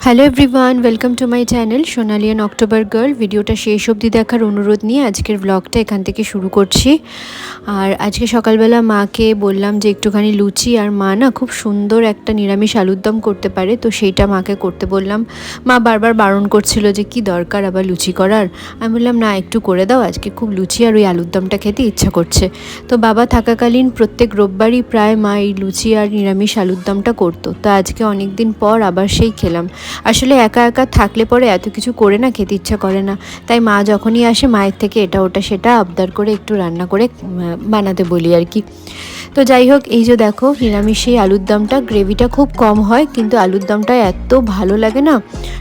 Hello everyone, welcome to my channel Sonali and October girl. ভিডিওটা শেষ অবধি দেখার অনুরোধ নিয়ে আজকের ব্লগটা এখান থেকে শুরু করছি। আর আজকে সকালবেলা মাকে বললাম যে একটুখানি লুচি, আর মা না খুব সুন্দর একটা নিরামিষ আলুর দম করতে পারে, তো সেইটা মাকে করতে বললাম। মা বারবার বারণ করছিল যে কি দরকার আবার লুচি করার। আমি বললাম না, একটু করে দাও, আজকে খুব লুচি আর ওই আলুর দমটা খেতে ইচ্ছা করছে। তো বাবা থাকাকালীন প্রত্যেক রোববারই প্রায় মা এই লুচি আর নিরামিষ আলুর দমটা করতো, তো আজকে অনেক দিন পর আবার সেই খেলাম। আসলে একা একা থাকলে পরে এত কিছু করে না খেতে ইচ্ছা করে না, তাই মা যখনই আসে মায়ের থেকে এটা ওটা সেটা আবদার করে একটু রান্না করে বানাতে বলি আর কি। তো যাই হোক, এই যে দেখো নিরামিষ এই আলুর দমটা, গ্রেভিটা খুব কম হয় কিন্তু আলুর দমটা এত ভালো লাগে না,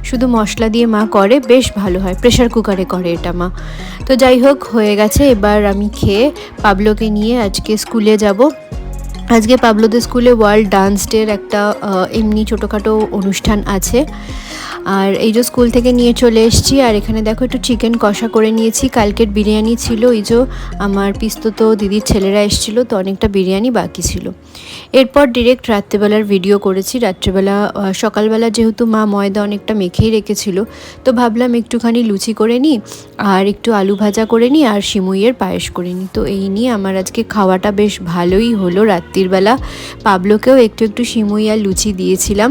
শুধু মশলা দিয়ে মা করে, বেশ ভালো হয়। প্রেশার কুকারে করে এটা মা। তো যাই হোক, হয়ে গেছে। এবার আমি খেয়ে পাবলোকে নিয়ে আজকে স্কুলে যাব। আজকে পাবলোদের স্কুলে ওয়ার্ল্ড ডান্স ডের একটা এমনি ছোটোখাটো অনুষ্ঠান আছে। আর এই যে স্কুল থেকে নিয়ে চলে এসেছি, আর এখানে দেখো একটু চিকেন কষা করে নিয়েছি। কালকের বিরিয়ানি ছিল, এই যে আমার পিস্তত দিদির ছেলেরা এসেছিলো, তো অনেকটা বিরিয়ানি বাকি ছিল। এরপর ডিরেক্ট রাত্রেবেলার ভিডিও করেছি। রাত্রেবেলা সকালবেলা যেহেতু মা ময়দা অনেকটা মেখেই রেখেছিল, তো ভাবলাম একটুখানি লুচি করে নিই, আর একটু আলু ভাজা করে নিই, আর সিমুইয়ের পায়েস করে নিই। তো এই নিয়ে আমার আজকে খাওয়াটা বেশ ভালোই হলো রাত্রিবেলা। পাবলোকেও একটু একটু সিমুই আর লুচি দিয়েছিলাম।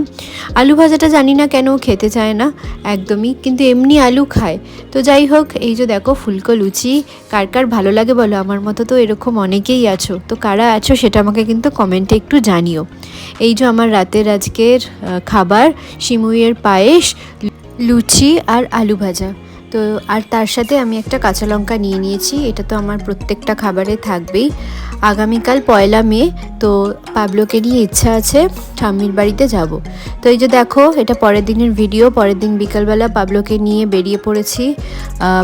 আলু ভাজাটা জানি না কেন খেতে চায় না একদমই, কিন্তু এমনি আলু খায়। তো যাই হোক, এই যে দেখো ফুলকো লুচি, কার কার ভালো লাগে বলো? আমার মতো তো এরকম অনেকেই আছো, তো কারা আছো সেটা আমাকে কিন্তু কমেন্টে একটু জানিও। এই যে আমার রাতের আজকের খাবার, সিমুইয়ের পায়েস, লুচি আর আলু ভাজা। তো আর তার সাথে আমি একটা কাঁচা লঙ্কা নিয়ে নিয়েছি, এটা তো আমার প্রত্যেকটা খাবারে থাকবেই। আগামীকাল 1 মে, তো পাবলোকে নিয়ে ইচ্ছা আছে ঠাম্মির বাড়িতে যাব। তো এই যে দেখো, এটা পরের দিনের ভিডিও। পরের দিন বিকালবেলা পাবলোকে নিয়ে বেরিয়ে পড়েছি,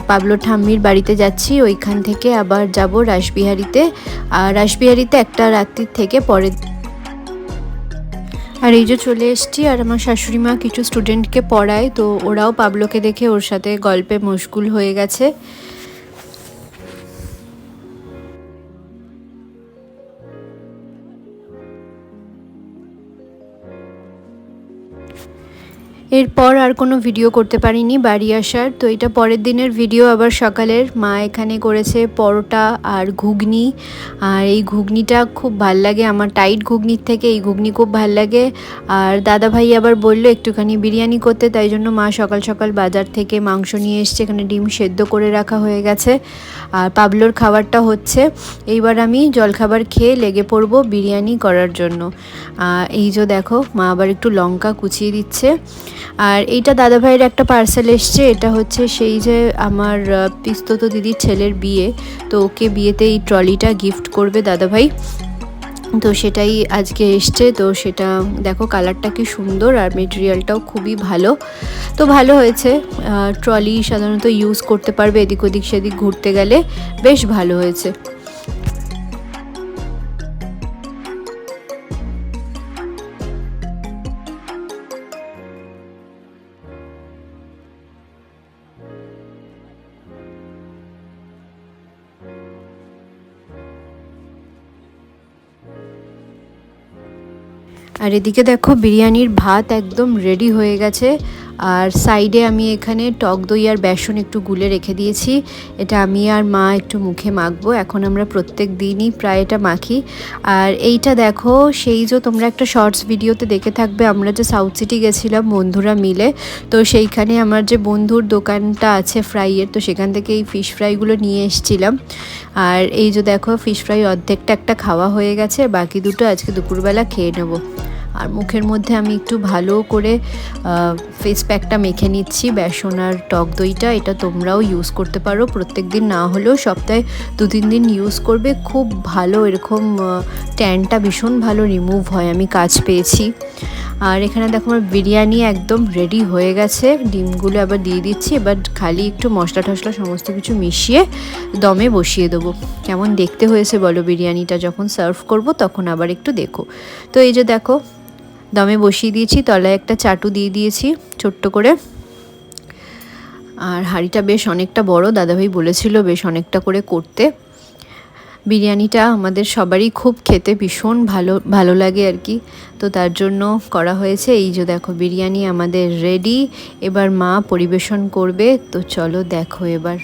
পাবলো ঠাম্মির বাড়িতে যাচ্ছি। ওইখান থেকে আবার যাব রাসবিহারীতে। আর রাসবিহারীতে একটা রাত্রির থেকে পরের। আর এই যে চলে এসেছি, আর আমার শাশুড়ি মা কিছু স্টুডেন্টকে পড়ায়, তো ওরাও পাবলোকে দেখে ওর সাথে গল্পে মশগুল হয়ে গেছে। এরপর আর কোনো ভিডিও করতে পারিনি বাড়ি আসার। তো এটা পরের দিনের ভিডিও, আবার সকালের। মা এখানে করেছে পরোটা আর ঘুগনি, আর এই ঘুগনিটা খুব ভাল লাগে আমার, টাইট ঘুগনির থেকে এই ঘুগনি খুব ভাল লাগে। আর দাদা ভাই আবার বললো একটুখানি বিরিয়ানি করতে, তাই জন্য মা সকাল সকাল বাজার থেকে মাংস নিয়ে এসছে। এখানে ডিম সেদ্ধ করে রাখা হয়ে গেছে, আর পাবলোর খাবারটা হচ্ছে। এইবার আমি জলখাবার খেয়ে লেগে পড়বো বিরিয়ানি করার জন্য। এই যে দেখো, মা আবার একটু লঙ্কা কুচিয়ে দিচ্ছে। আর এইটা দাদাভাইয়ের একটা পার্সেল এসছে, এটা হচ্ছে সেই যে আমার পিস্তত দিদির ছেলের বিয়ে, তো ওকে বিয়েতে এই ট্রলিটা গিফট করবে দাদাভাই, তো সেটাই আজকে এসছে। তো সেটা দেখো, কালারটা কি সুন্দর, আর মেটেরিয়ালটাও খুবই ভালো। তো ভালো হয়েছে। ট্রলি সাধারণত ইউজ করতে পারবে এদিক ওদিক সেদিক ঘুরতে গেলে, বেশ ভালো হয়েছে। আর এদিকে দেখো বিরিয়ানির ভাত একদম রেডি হয়ে গেছে। আর সাইডে আমি এখানে টক দই আর বেসন একটু গুলে রেখে দিয়েছি, এটা আমি আর মা একটু মুখে মাখবো। এখন আমরা প্রত্যেক দিনই প্রায় এটা মাখি। আর এইটা দেখো, সেই যে তোমরা একটা শর্টস ভিডিওতে দেখে থাকবে, আমরা যে সাউথ সিটি গেছিলাম বন্ধুরা মিলে, তো সেইখানে আমার যে বন্ধুর দোকানটা আছে ফ্রাইয়ের, তো সেখান থেকে এই ফিশ ফ্রাইগুলো নিয়ে এসেছিলাম। আর এই যে দেখো, ফিশ ফ্রাই অর্ধেকটা একটা খাওয়া হয়ে গেছে, বাকি দুটো আজকে দুপুরবেলা খেয়ে নেবো। আর মুখের মধ্যে আমি একটু ভালো করে ফেস প্যাকটা মেখে নিচ্ছি, বেসন আর টক দইটা। এটা তোমরাও ইউজ করতে পারো, প্রত্যেক দিন না হলেও সপ্তাহে 2-3 দিন ইউজ করবে, খুব ভালো। এরকম ট্যানটা ভীষণ ভালো রিমুভ হয়, আমি কাজ পেয়েছি। আর এখানে দেখো আমার বিরিয়ানি একদম রেডি হয়ে গেছে, ডিমগুলো আবার দিয়ে দিচ্ছি। এবার খালি একটু মশলা টশলা সমস্ত কিছু মিশিয়ে দমে বসিয়ে দেবো। কেমন দেখতে হয়েছে বলো বিরিয়ানিটা? যখন সার্ভ করব তখন আবার একটু দেখো। তো এই যে দেখো, দমে বসিয়ে দিয়েছি, তলায় একটা চাটু দিয়ে দিয়েছি ছোট্ট করে। আর হাঁড়িটা বেশ অনেকটা বড়, দাদাভাই বলেছিল বেশ অনেকটা করে করতে। বিরিয়ানিটা আমাদের সবারই খুব খেতে ভীষণ ভালো লাগে আর কি, তো তার জন্য করা হয়েছে। এই যে দেখো বিরিয়ানি আমাদের রেডি, এবার মা পরিবেশন করবে, তো চলো দেখো এবার।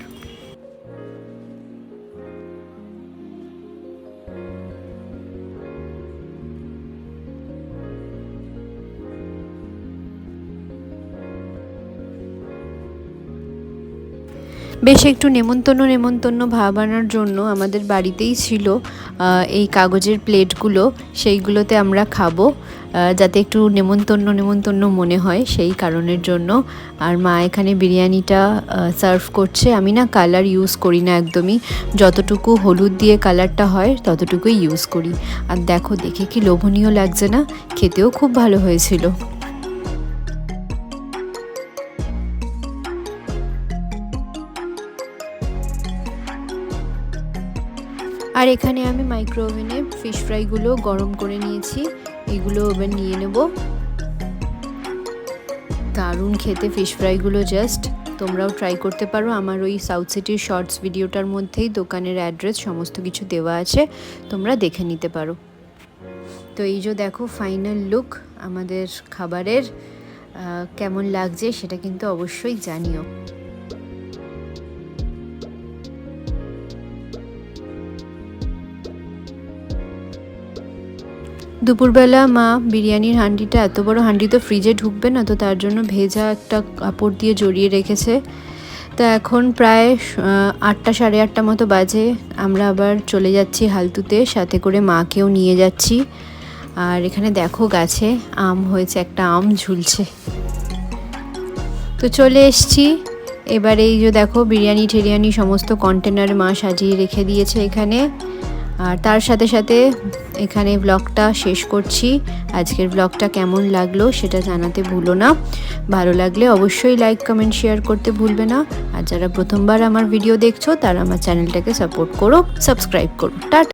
বেশ একটু নেমন্তন্ন ভাবানোর জন্য আমাদের বাড়িতেই ছিল এই কাগজের প্লেটগুলো, সেইগুলোতে আমরা খাবো, যাতে একটু নেমন্তন্ন মনে হয়, সেই কারণের জন্য। আর মা এখানে বিরিয়ানিটা সার্ভ করছে। আমি না কালার ইউজ করি না একদমই, যতটুকু হলুদ দিয়ে কালারটা হয় ততটুকুই ইউজ করি। আর দেখো দেখে কি লোভনীয় লাগছে না, খেতেও খুব ভালো হয়েছিল। আর এখানে আমি মাইক্রো ওভেনে ফিশ ফ্রাইগুলো গরম করে নিয়েছি, এগুলো এবার নিয়ে নেব। দারুণ খেতে ফিশ ফ্রাইগুলো, জাস্ট তোমরাও ট্রাই করতে পারো। আমার ওই সাউথ সিটির শর্টস ভিডিওটার মধ্যেই দোকানের অ্যাড্রেস সমস্ত কিছু দেওয়া আছে, তোমরা দেখে নিতে পারো। তো এই যে দেখো ফাইনাল লুক আমাদের খাবারের, কেমন লাগছে সেটা কিন্তু অবশ্যই জানিও। দুপুরবেলা মা বিরিয়ানির হাঁডিটা, এত বড় হাঁডি তো ফ্রিজে ঢুকবে না, তো তার জন্য ভেজা একটা কাপড় দিয়ে জড়িয়ে রেখেছে। তো এখন প্রায় 8টা সাড়ে 8টা মতো বাজে, আমরা আবার চলে যাচ্ছি হালতুতে, সাথে করে মাকেও নিয়ে যাচ্ছি। আর এখানে দেখো গাছে আম হয়েছে, একটা আম ঝুলছে। তো চলে এসছি এবার। এই যে দেখো বিরিয়ানি সমস্ত কন্টেনারে মা সাজিয়ে রেখে দিয়েছে এখানে। আর তার সাথে সাথে এখানে ব্লগটা শেষ করছি। আজকের ব্লগটা কেমন লাগলো সেটা জানাতে ভুলো না, ভালো লাগলে অবশ্যই লাইক কমেন্ট শেয়ার করতে ভুলবে না। আর যারা প্রথমবার আমার ভিডিও দেখছো তারা আমার চ্যানেলটাকে সাপোর্ট করো, সাবস্ক্রাইব করো। টাটা।